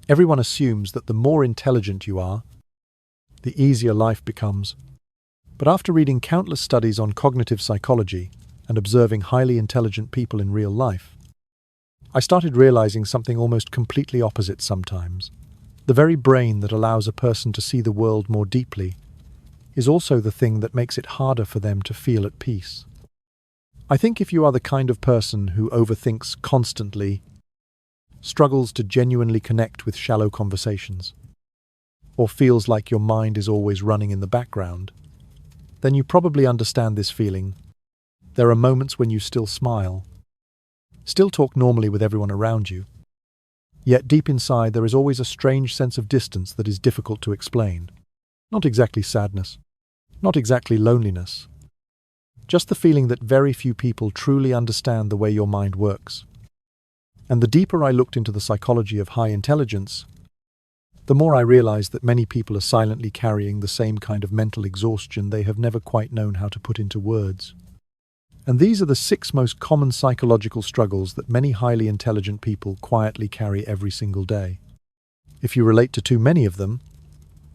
Everyone assumes that the more intelligent you are, the easier life becomes. But after reading countless studies on cognitive psychology and observing highly intelligent people in real life, I started realizing something almost completely opposite sometimes. The very brain that allows a person to see the world more deeply is also the thing that makes it harder for them to feel at peace. I think if you are the kind of person who overthinks constantly, struggles to genuinely connect with shallow conversations, or feels like your mind is always running in the background, then you probably understand this feeling. There are moments when you still smile, still talk normally with everyone around you, yet deep inside there is always a strange sense of distance that is difficult to explain. Not exactly sadness, not exactly loneliness, just the feeling that very few people truly understand the way your mind works. And the deeper I looked into the psychology of high intelligence, the more I realized that many people are silently carrying the same kind of mental exhaustion they have never quite known how to put into words. And these are the 6 most common psychological struggles that many highly intelligent people quietly carry every single day. If you relate to too many of them,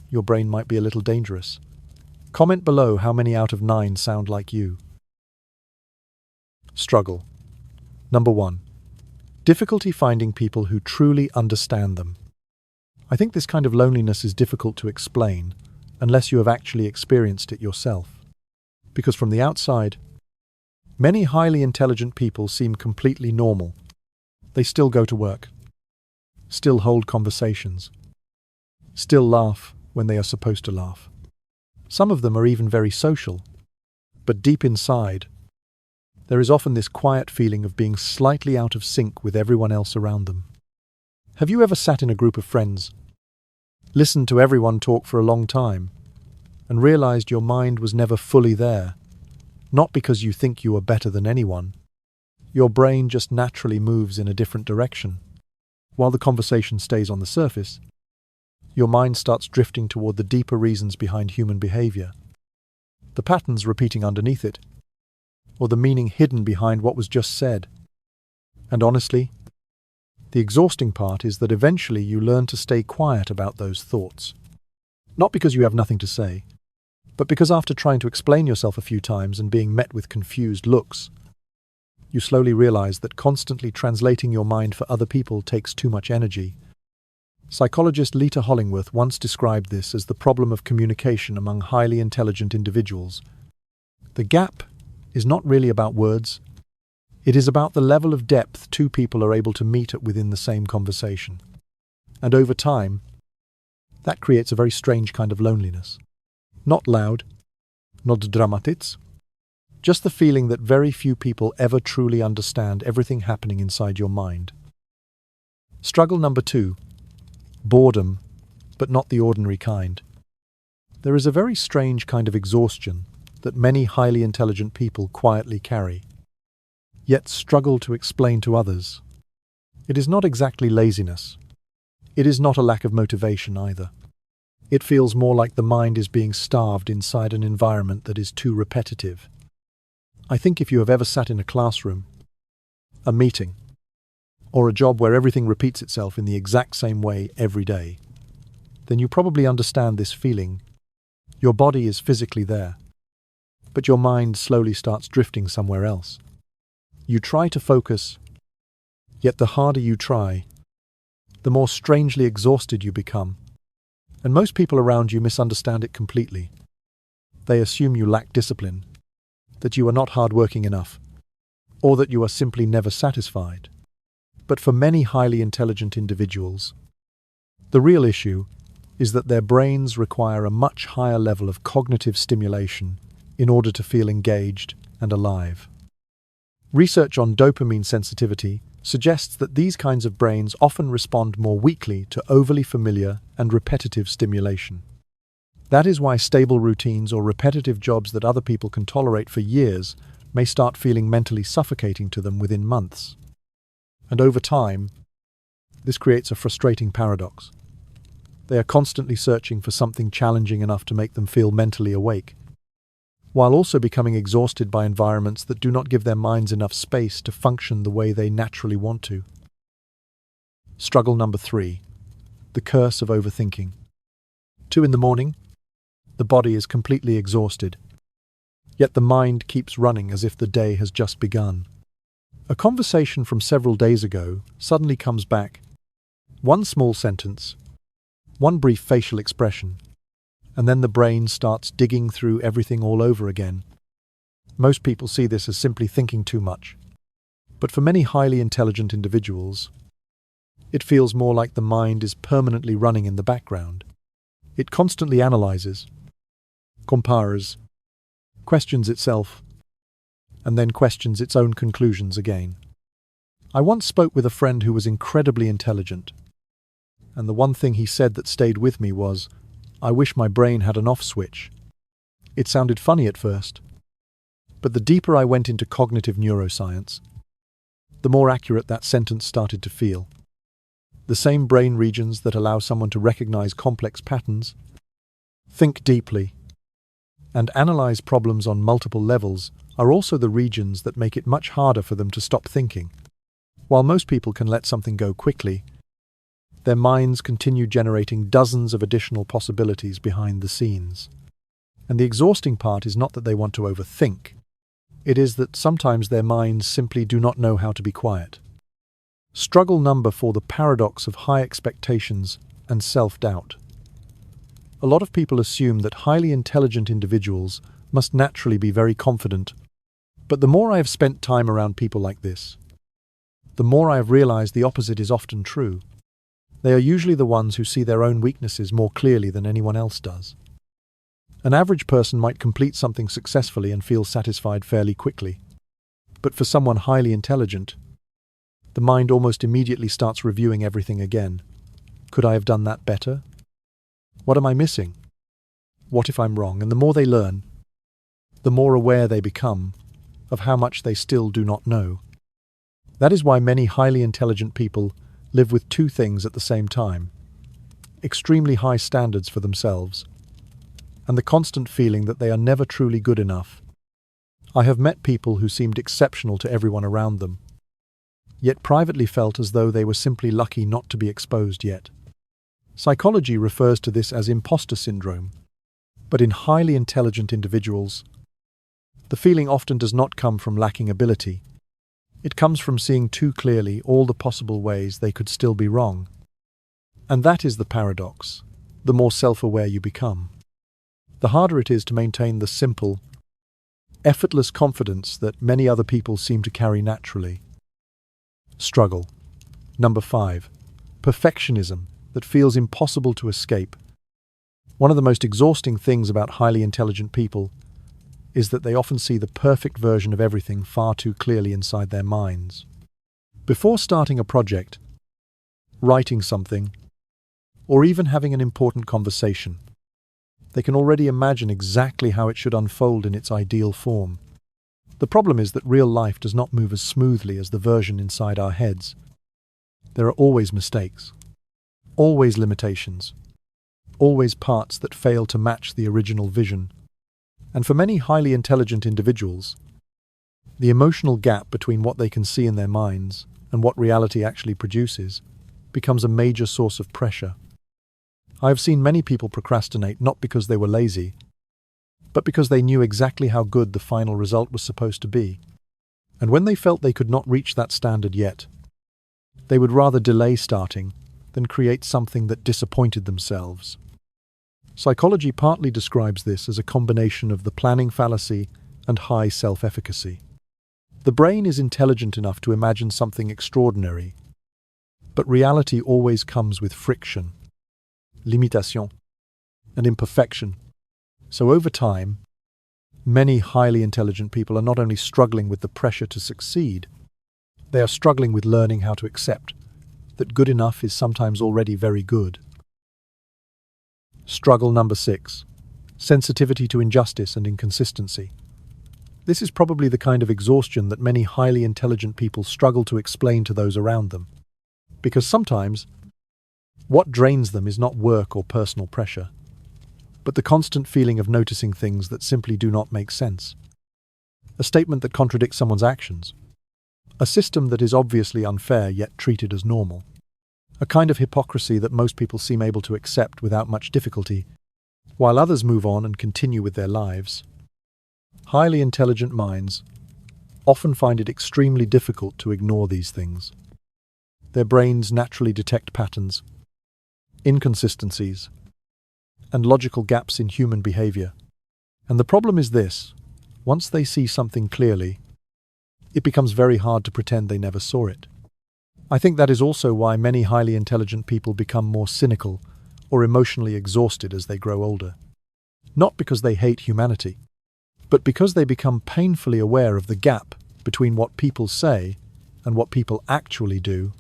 your brain might be a little dangerous. Comment below how many out of 9 sound like you. Struggle. Number 1. Difficulty finding people who truly understand them. I think this kind of loneliness is difficult to explain unless you have actually experienced it yourself. Because from the outside, many highly intelligent people seem completely normal. They still go to work, still hold conversations, still laugh when they are supposed to laugh. Some of them are even very social, but deep inside, there is often this quiet feeling of being slightly out of sync with everyone else around them. Have you ever sat in a group of friends, listened to everyone talk for a long time, and realized your mind was never fully there? Not because you think you are better than anyone. Your brain just naturally moves in a different direction. While the conversation stays on the surface, your mind starts drifting toward the deeper reasons behind human behavior, the patterns repeating underneath it, or the meaning hidden behind what was just said. And honestly, the exhausting part is that eventually you learn to stay quiet about those thoughts. Not because you have nothing to say, but because after trying to explain yourself a few times and being met with confused looks, you slowly realize that constantly translating your mind for other people takes too much energy. Psychologist Lita Hollingworth once described this as the problem of communication among highly intelligent individuals. The gap is not really about words. It is about the level of depth 2 people are able to meet at within the same conversation. And over time, that creates a very strange kind of loneliness. Not loud, not dramatic, just the feeling that very few people ever truly understand everything happening inside your mind. Struggle number 2. Boredom, but not the ordinary kind. There is a very strange kind of exhaustion that many highly intelligent people quietly carry, yet struggle to explain to others. It is not exactly laziness. It is not a lack of motivation either. It feels more like the mind is being starved inside an environment that is too repetitive. I think if you have ever sat in a classroom, a meeting, or a job where everything repeats itself in the exact same way every day, then you probably understand this feeling. Your body is physically there, but your mind slowly starts drifting somewhere else. You try to focus, yet the harder you try, the more strangely exhausted you become. And most people around you misunderstand it completely. They assume you lack discipline, that you are not hardworking enough, or that you are simply never satisfied. But for many highly intelligent individuals, the real issue is that their brains require a much higher level of cognitive stimulation in order to feel engaged and alive. Research on dopamine sensitivity suggests that these kinds of brains often respond more weakly to overly familiar and repetitive stimulation. That is why stable routines or repetitive jobs that other people can tolerate for years may start feeling mentally suffocating to them within months. And over time, this creates a frustrating paradox. They are constantly searching for something challenging enough to make them feel mentally awake, while also becoming exhausted by environments that do not give their minds enough space to function the way they naturally want to. Struggle number 3. The curse of overthinking. 2 in the morning, the body is completely exhausted, yet the mind keeps running as if the day has just begun. A conversation from several days ago suddenly comes back. One small sentence, one brief facial expression, and then the brain starts digging through everything all over again. Most people see this as simply thinking too much. But for many highly intelligent individuals, it feels more like the mind is permanently running in the background. It constantly analyzes, compares, questions itself, and then questions its own conclusions again. I once spoke with a friend who was incredibly intelligent, and the one thing he said that stayed with me was, "I wish my brain had an off switch." It sounded funny at first, but the deeper I went into cognitive neuroscience, the more accurate that sentence started to feel. The same brain regions that allow someone to recognize complex patterns, think deeply, and analyze problems on multiple levels are also the regions that make it much harder for them to stop thinking. While most people can let something go quickly, their minds continue generating dozens of additional possibilities behind the scenes. And the exhausting part is not that they want to overthink. It is that sometimes their minds simply do not know how to be quiet. Struggle number 4: the paradox of high expectations and self-doubt. A lot of people assume that highly intelligent individuals must naturally be very confident. But the more I have spent time around people like this, the more I have realized the opposite is often true. They are usually the ones who see their own weaknesses more clearly than anyone else does. An average person might complete something successfully and feel satisfied fairly quickly. But for someone highly intelligent, the mind almost immediately starts reviewing everything again. Could I have done that better? What am I missing? What if I'm wrong? And the more they learn, the more aware they become of how much they still do not know. That is why many highly intelligent people live with two things at the same time: extremely high standards for themselves, and the constant feeling that they are never truly good enough. I have met people who seemed exceptional to everyone around them, yet privately felt as though they were simply lucky not to be exposed yet. Psychology refers to this as imposter syndrome, but in highly intelligent individuals, the feeling often does not come from lacking ability. It comes from seeing too clearly all the possible ways they could still be wrong. And that is the paradox. The more self-aware you become, the harder it is to maintain the simple, effortless confidence that many other people seem to carry naturally. Struggle. Number 5. Perfectionism that feels impossible to escape. One of the most exhausting things about highly intelligent people is that they often see the perfect version of everything far too clearly inside their minds. Before starting a project, writing something, or even having an important conversation, they can already imagine exactly how it should unfold in its ideal form. The problem is that real life does not move as smoothly as the version inside our heads. There are always mistakes, always limitations, always parts that fail to match the original vision. And for many highly intelligent individuals, the emotional gap between what they can see in their minds and what reality actually produces becomes a major source of pressure. I have seen many people procrastinate not because they were lazy, but because they knew exactly how good the final result was supposed to be. And when they felt they could not reach that standard yet, they would rather delay starting than create something that disappointed themselves. Psychology partly describes this as a combination of the planning fallacy and high self-efficacy. The brain is intelligent enough to imagine something extraordinary, but reality always comes with friction, limitation, and imperfection. So over time, many highly intelligent people are not only struggling with the pressure to succeed, they are struggling with learning how to accept that good enough is sometimes already very good. Struggle number 6. Sensitivity to injustice and inconsistency. This is probably the kind of exhaustion that many highly intelligent people struggle to explain to those around them. Because sometimes, what drains them is not work or personal pressure, but the constant feeling of noticing things that simply do not make sense. A statement that contradicts someone's actions. A system that is obviously unfair yet treated as normal. a kind of hypocrisy that most people seem able to accept without much difficulty, while others move on and continue with their lives. Highly intelligent minds often find it extremely difficult to ignore these things. Their brains naturally detect patterns, inconsistencies, and logical gaps in human behavior. And the problem is this: once they see something clearly, it becomes very hard to pretend they never saw it. I think that is also why many highly intelligent people become more cynical or emotionally exhausted as they grow older. Not because they hate humanity, but because they become painfully aware of the gap between what people say and what people actually do.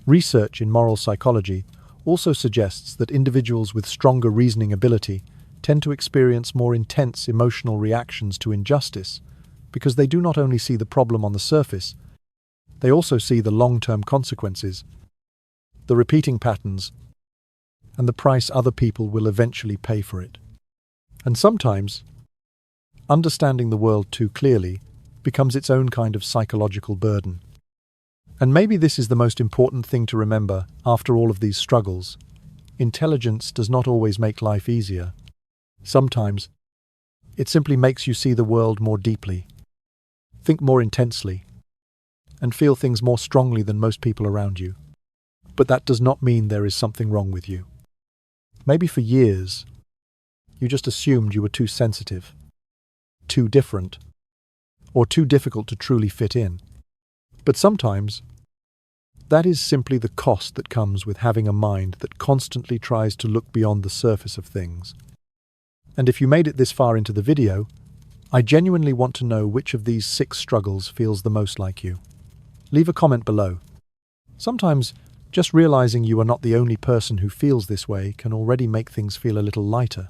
Research in moral psychology also suggests that individuals with stronger reasoning ability tend to experience more intense emotional reactions to injustice because they do not only see the problem on the surface, they also see the long-term consequences, the repeating patterns, and the price other people will eventually pay for it. And sometimes, understanding the world too clearly becomes its own kind of psychological burden. And maybe this is the most important thing to remember after all of these struggles. Intelligence does not always make life easier. Sometimes, it simply makes you see the world more deeply, think more intensely, and feel things more strongly than most people around you. But that does not mean there is something wrong with you. Maybe for years, you just assumed you were too sensitive, too different, or too difficult to truly fit in. But sometimes, that is simply the cost that comes with having a mind that constantly tries to look beyond the surface of things. And if you made it this far into the video, I genuinely want to know which of these 6 struggles feels the most like you. Leave a comment below. Sometimes, just realizing you are not the only person who feels this way can already make things feel a little lighter.